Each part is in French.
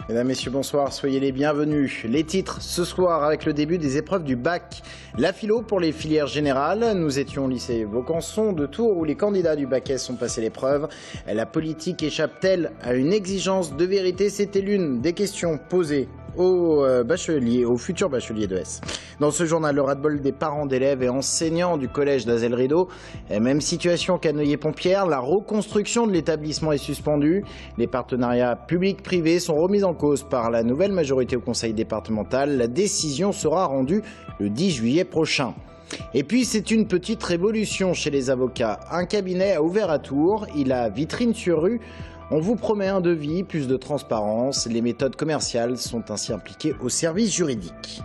Mesdames, Messieurs, bonsoir, soyez les bienvenus. Les titres ce soir avec le début des épreuves du bac. La philo pour les filières générales. Nous étions au lycée Vaucanson de Tours où les candidats du bac S ont passé l'épreuve. La politique échappe-t-elle à une exigence de vérité? C'était l'une des questions posées aux futurs bacheliers de S. Dans ce journal, le ras-le-bol des parents d'élèves et enseignants du collège d'Azel-Rideau. Même situation qu'à Neuilly-Pompierre, la reconstruction de l'établissement est suspendue. Les partenariats publics-privés sont remis en cause par la nouvelle majorité au conseil départemental. La décision sera rendue le 10 juillet prochain. Et puis c'est une petite révolution chez les avocats. Un cabinet a ouvert à Tours, il a vitrine sur rue. On vous promet un devis, plus de transparence. Les méthodes commerciales sont ainsi impliquées au service juridique.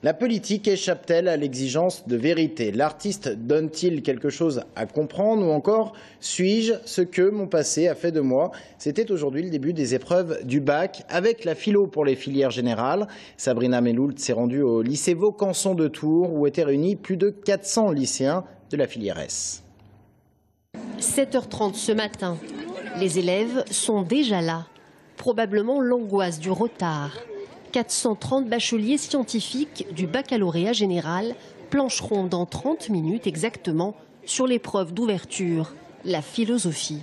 La politique échappe-t-elle à l'exigence de vérité? L'artiste donne-t-il quelque chose à comprendre ou encore suis-je ce que mon passé a fait de moi? C'était aujourd'hui le début des épreuves du bac avec la philo pour les filières générales. Sabrina Meloult s'est rendue au lycée Vaucanson de Tours où étaient réunis plus de 400 lycéens de la filière S. 7h30 ce matin, les élèves sont déjà là. Probablement l'angoisse du retard. 430 bacheliers scientifiques du baccalauréat général plancheront dans 30 minutes exactement sur l'épreuve d'ouverture, la philosophie.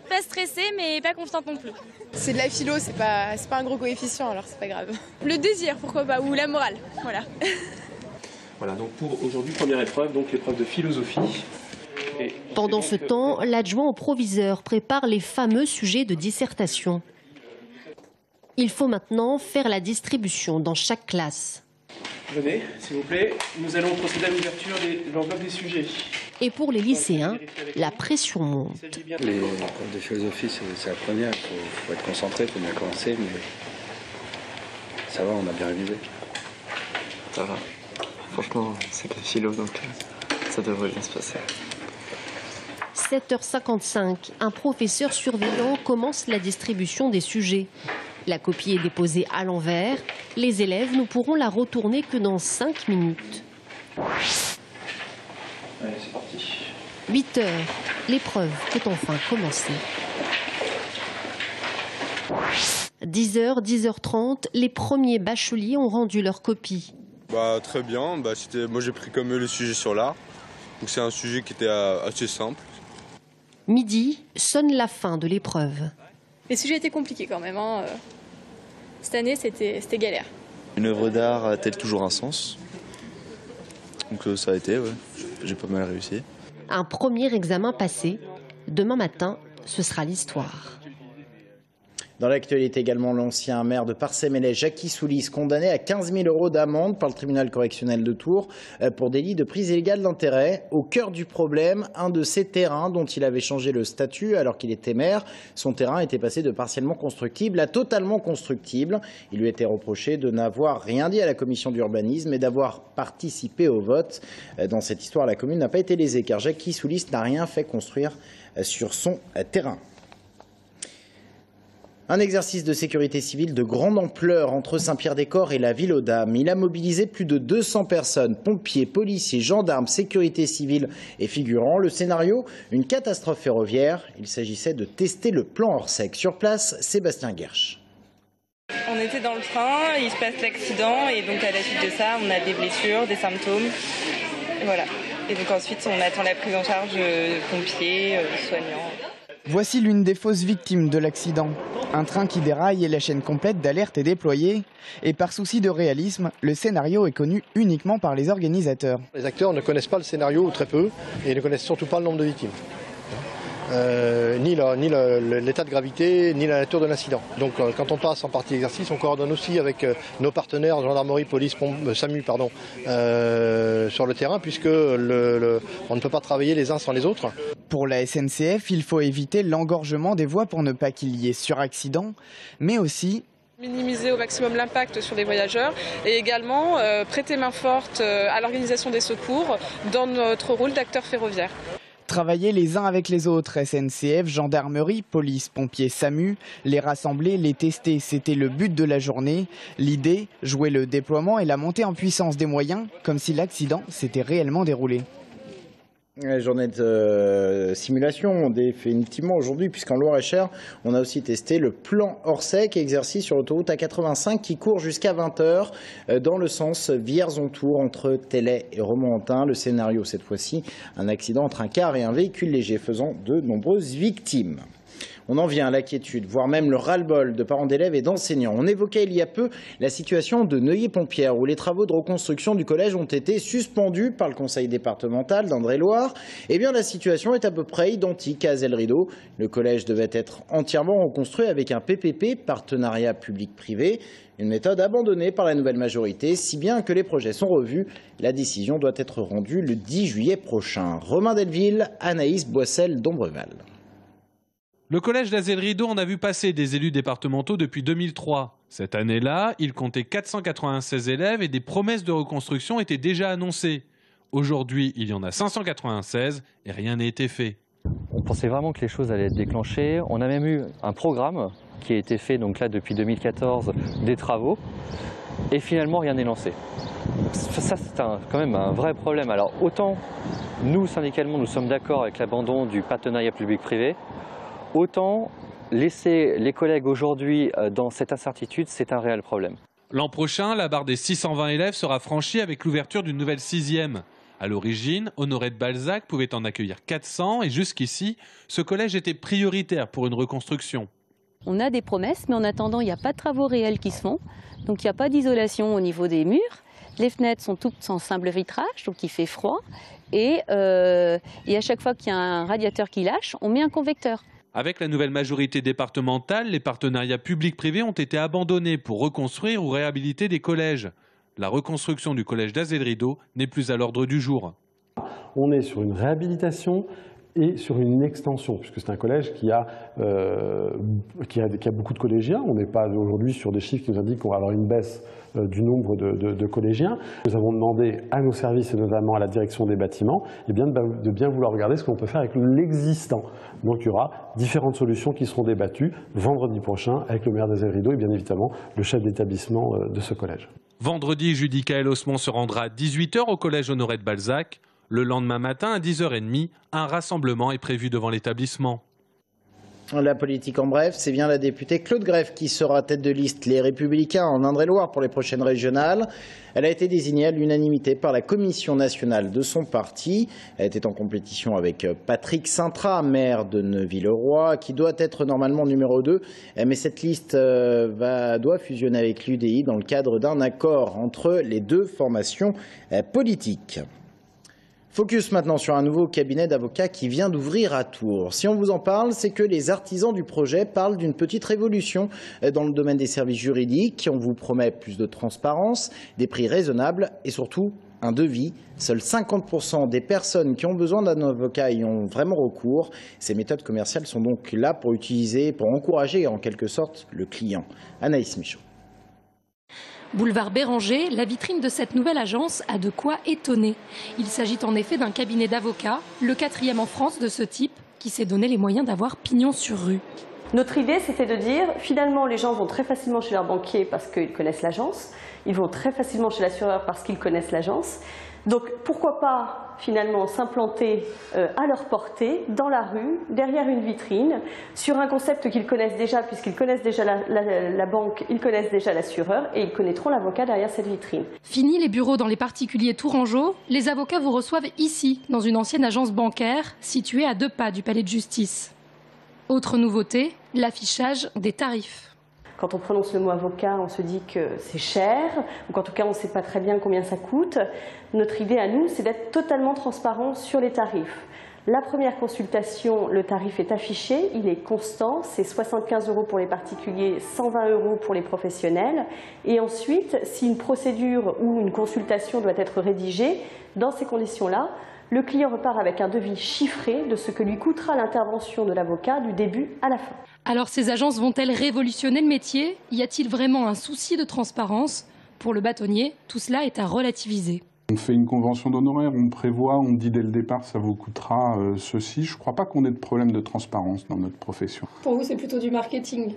Pas stressée mais pas confiante non plus. C'est de la philo, c'est pas un gros coefficient alors c'est pas grave. Le désir pourquoi pas, ou la morale, voilà. Voilà, donc pour aujourd'hui, première épreuve, donc l'épreuve de philosophie. Pendant ce temps, l'adjoint au proviseur prépare les fameux sujets de dissertation. Il faut maintenant faire la distribution dans chaque classe. Venez, s'il vous plaît, nous allons procéder à l'ouverture de l'enveloppe des sujets. Et pour les lycéens, la pression monte. Les épreuves de philosophie, c'est la première, il faut être concentré, il faut bien commencer, mais ça va, on a bien révisé. Ça va. Franchement, c'est que la philo, donc ça devrait bien se passer. 7h55, un professeur surveillant commence la distribution des sujets. La copie est déposée à l'envers. Les élèves ne pourront la retourner que dans 5 minutes. Allez, c'est parti. 8h, l'épreuve peut enfin commencer. 10h, 10h30, les premiers bacheliers ont rendu leur copie. Très bien, moi j'ai pris comme le sujet sur l'art. Donc c'est un sujet qui était assez simple. Midi, sonne la fin de l'épreuve. Les sujets étaient compliqués quand même. Cette année, c'était galère. Une œuvre d'art a-t-elle toujours un sens? Donc ça a été, ouais. J'ai pas mal réussi. Un premier examen passé. Demain matin, ce sera l'histoire. Dans l'actualité également, l'ancien maire de Parcey-Melay, Jacky Soulis, condamné à 15 000 € d'amende par le tribunal correctionnel de Tours pour délit de prise illégale d'intérêt. Au cœur du problème, un de ses terrains dont il avait changé le statut alors qu'il était maire. Son terrain était passé de partiellement constructible à totalement constructible. Il lui était reproché de n'avoir rien dit à la commission d'urbanisme et d'avoir participé au vote. Dans cette histoire, la commune n'a pas été lésée car Jacky Soulis n'a rien fait construire sur son terrain. Un exercice de sécurité civile de grande ampleur entre Saint-Pierre-des-Corps et la ville aux Dames. Il a mobilisé plus de 200 personnes, pompiers, policiers, gendarmes, sécurité civile et figurants. Le scénario, une catastrophe ferroviaire. Il s'agissait de tester le plan Orsec. Sur place, Sébastien Guerche. On était dans le train, il se passe l'accident et donc à la suite de ça, on a des blessures, des symptômes. Et voilà. Et donc ensuite, on attend la prise en charge pompiers, soignants. Voici l'une des fausses victimes de l'accident. Un train qui déraille et la chaîne complète d'alerte est déployée. Et par souci de réalisme, le scénario est connu uniquement par les organisateurs. Les acteurs ne connaissent pas le scénario, ou très peu, et ne connaissent surtout pas le nombre de victimes. Ni l'état de gravité, ni la nature de l'incident. Donc quand on passe en partie exercice, on coordonne aussi avec nos partenaires, gendarmerie, police, SAMU, sur le terrain, puisque on ne peut pas travailler les uns sans les autres. Pour la SNCF, il faut éviter l'engorgement des voies pour ne pas qu'il y ait suraccident, mais aussi minimiser au maximum l'impact sur les voyageurs et également prêter main forte à l'organisation des secours dans notre rôle d'acteur ferroviaire. Travailler les uns avec les autres, SNCF, gendarmerie, police, pompiers, SAMU, les rassembler, les tester, c'était le but de la journée. L'idée, jouer le déploiement et la montée en puissance des moyens, comme si l'accident s'était réellement déroulé. La journée de simulation définitivement aujourd'hui, puisqu'en Loir-et-Cher, on a aussi testé le plan Orsec, exercice sur l'autoroute A85 qui court jusqu'à 20h dans le sens Vierzon-Tours entre Telley et Romorantin. Le scénario, cette fois-ci, un accident entre un car et un véhicule léger faisant de nombreuses victimes. On en vient à l'inquiétude, voire même le ras-le-bol de parents d'élèves et d'enseignants. On évoquait il y a peu la situation de Neuilly-Pompière, où les travaux de reconstruction du collège ont été suspendus par le conseil départemental d'Indre-et-Loire. Eh bien, la situation est à peu près identique à Azel-Rideau. Le collège devait être entièrement reconstruit avec un PPP, partenariat public-privé. Une méthode abandonnée par la nouvelle majorité, si bien que les projets sont revus. La décision doit être rendue le 10 juillet prochain. Romain Delville, Anaïs Boissel-Dombreval. Le collège d'Azel-Rideau en a vu passer des élus départementaux depuis 2003. Cette année-là, il comptait 496 élèves et des promesses de reconstruction étaient déjà annoncées. Aujourd'hui, il y en a 596 et rien n'a été fait. On pensait vraiment que les choses allaient être déclenchées. On a même eu un programme qui a été fait donc là depuis 2014, des travaux, et finalement rien n'est lancé. Ça c'est quand même un vrai problème. Alors autant nous syndicalement nous sommes d'accord avec l'abandon du partenariat public-privé, autant laisser les collègues aujourd'hui dans cette incertitude, c'est un réel problème. L'an prochain, la barre des 620 élèves sera franchie avec l'ouverture d'une nouvelle 6e. À l'origine, Honoré de Balzac pouvait en accueillir 400 et jusqu'ici, ce collège était prioritaire pour une reconstruction. On a des promesses, mais en attendant, il n'y a pas de travaux réels qui se font. Donc il n'y a pas d'isolation au niveau des murs. Les fenêtres sont toutes en simple vitrage, donc il fait froid. Et à chaque fois qu'il y a un radiateur qui lâche, on met un convecteur. Avec la nouvelle majorité départementale, les partenariats publics-privés ont été abandonnés pour reconstruire ou réhabiliter des collèges. La reconstruction du collège d'Azel-Rideau n'est plus à l'ordre du jour. On est sur une réhabilitation et sur une extension, puisque c'est un collège qui a beaucoup de collégiens. On n'est pas aujourd'hui sur des chiffres qui nous indiquent qu'on va avoir une baisse du nombre de collégiens. Nous avons demandé à nos services et notamment à la direction des bâtiments de bien vouloir regarder ce qu'on peut faire avec l'existant. Donc il y aura différentes solutions qui seront débattues vendredi prochain avec le maire d'Azel-Rideau et bien évidemment le chef d'établissement de ce collège. Vendredi, Judicaël Osmond se rendra à 18h au collège Honoré de Balzac. Le lendemain matin, à 10h30, un rassemblement est prévu devant l'établissement. La politique en bref, c'est bien la députée Claude Greff qui sera tête de liste Les Républicains en Indre-et-Loire pour les prochaines régionales. Elle a été désignée à l'unanimité par la commission nationale de son parti. Elle était en compétition avec Patrick Sintrat, maire de Neuville-le-Roi, qui doit être normalement numéro 2. Mais cette liste doit fusionner avec l'UDI dans le cadre d'un accord entre les deux formations politiques. Focus maintenant sur un nouveau cabinet d'avocats qui vient d'ouvrir à Tours. Si on vous en parle, c'est que les artisans du projet parlent d'une petite révolution dans le domaine des services juridiques. On vous promet plus de transparence, des prix raisonnables et surtout un devis. Seuls 50% des personnes qui ont besoin d'un avocat y ont vraiment recours. Ces méthodes commerciales sont donc là pour encourager en quelque sorte le client. Anaïs Michaud. Boulevard Béranger, la vitrine de cette nouvelle agence a de quoi étonner. Il s'agit en effet d'un cabinet d'avocats, le 4e en France de ce type, qui s'est donné les moyens d'avoir pignon sur rue. Notre idée, c'était de dire, finalement, les gens vont très facilement chez leur banquier parce qu'ils connaissent l'agence, ils vont très facilement chez l'assureur parce qu'ils connaissent l'agence. Donc, pourquoi pas, finalement, s'implanter à leur portée, dans la rue, derrière une vitrine, sur un concept qu'ils connaissent déjà, puisqu'ils connaissent déjà la banque, ils connaissent déjà l'assureur, et ils connaîtront l'avocat derrière cette vitrine. Fini les bureaux dans les particuliers tourangeaux, les avocats vous reçoivent ici, dans une ancienne agence bancaire, située à 2 pas du palais de justice. Autre nouveauté, l'affichage des tarifs. Quand on prononce le mot avocat, on se dit que c'est cher, ou qu'en tout cas on ne sait pas très bien combien ça coûte. Notre idée à nous, c'est d'être totalement transparent sur les tarifs. La première consultation, le tarif est affiché, il est constant, c'est 75 € pour les particuliers, 120 € pour les professionnels. Et ensuite, si une procédure ou une consultation doit être rédigée, dans ces conditions-là, le client repart avec un devis chiffré de ce que lui coûtera l'intervention de l'avocat du début à la fin. Alors ces agences vont-elles révolutionner le métier? Y a-t-il vraiment un souci de transparence? Pour le bâtonnier, tout cela est à relativiser. On fait une convention d'honoraires, on prévoit, on dit dès le départ ça vous coûtera ceci. Je ne crois pas qu'on ait de problème de transparence dans notre profession. Pour vous, c'est plutôt du marketing?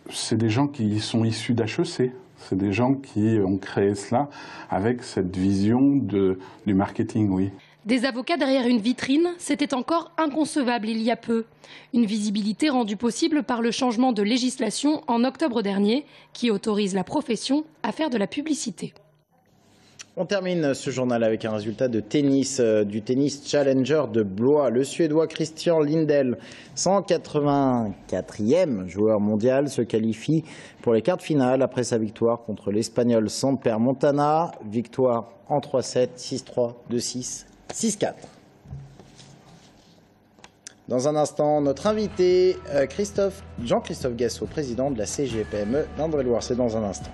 C'est des gens qui sont issus d'HEC. C'est des gens qui ont créé cela avec cette vision du marketing, oui. Des avocats derrière une vitrine, c'était encore inconcevable il y a peu. Une visibilité rendue possible par le changement de législation en octobre dernier qui autorise la profession à faire de la publicité. On termine ce journal avec un résultat de tennis, du tennis challenger de Blois. Le Suédois Christian Lindell, 184e joueur mondial, se qualifie pour les quarts de finale après sa victoire contre l'Espagnol Samper Montana. Victoire en 3-7, 6-3, 2-6, 6-4. Dans un instant, notre invité, Jean-Christophe Gassot, président de la CGPME d'Indre-et-Loire. C'est dans un instant.